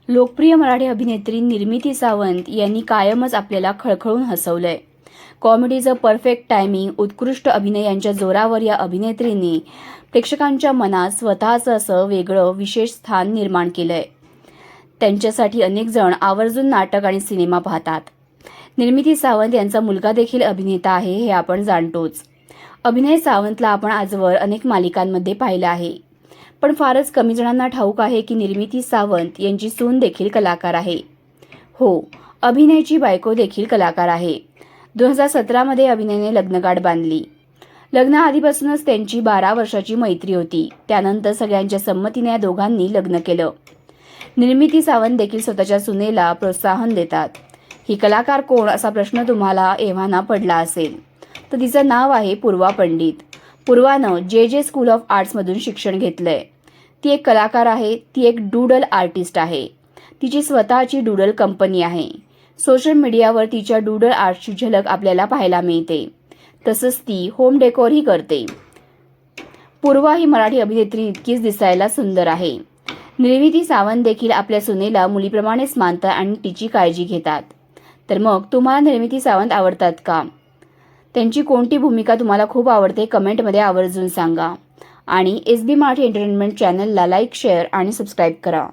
लोकप्रिय मराठी अभिनेत्री निर्मिती सावंत यांनी कायमच आपल्याला खळखळून हसवलंय. कॉमेडीचं परफेक्ट टायमिंग, उत्कृष्ट अभिनय यांच्या जोरावर या अभिनेत्रींनी प्रेक्षकांच्या मनात स्वतःचं असं वेगळं विशेष स्थान निर्माण केलंय. त्यांच्यासाठी अनेक जण आवर्जून नाटक आणि सिनेमा पाहतात. निर्मिती सावंत यांचा मुलगा देखील अभिनेता आहे हे आपण जाणतोच. अभिनय सावंतला आपण आजवर अनेक मालिकांमध्ये पाहिलं आहे. पण फारच कमी जणांना ठाऊक आहे की निर्मिती सावंत यांची सून देखील कलाकार आहे. हो, अभिनयची बायको देखील कलाकार आहे. 2017 मध्ये अभिनयने लग्नगाठ बांधली. लग्नाआधीपासूनच त्यांची 12 वर्षाची मैत्री होती. त्यानंतर सगळ्यांच्या संमतीने या दोघांनी लग्न केलं. निर्मिती सावंत देखील स्वतःच्या सुनेला प्रोत्साहन देतात. ही कलाकार कोण असा प्रश्न तुम्हाला एव्हाना पडला असेल, तर तिचं नाव आहे पूर्वा पंडित. पूर्वानं जे स्कूल ऑफ आर्ट्समधून शिक्षण घेतलंय. ती एक कलाकार आहे. ती एक डूडल आर्टिस्ट आहे. तिची स्वतःची डूडल कंपनी आहे. सोशल मीडियावर तिच्या डूडल आर्टची झलक आपल्याला पाहायला मिळते. तसंच ती होम डेकोरही करते. पूर्वा ही मराठी अभिनेत्री इतकीच दिसायला सुंदर आहे. निर्मिती सावंत देखील आपल्या सुनेला मुलीप्रमाणेच मानतात आणि तिची काळजी घेतात. तर मग तुम्हाला निर्मिती सावंत आवडतात का? त्यांची कोणती भूमिका तुम्हाला खूप आवडते कमेंटमध्ये आवर्जून सांगा. आणि SB मराठी एंटरटेनमेंट चॅनलला लाईक, शेअर आणि सबस्क्राईब करा.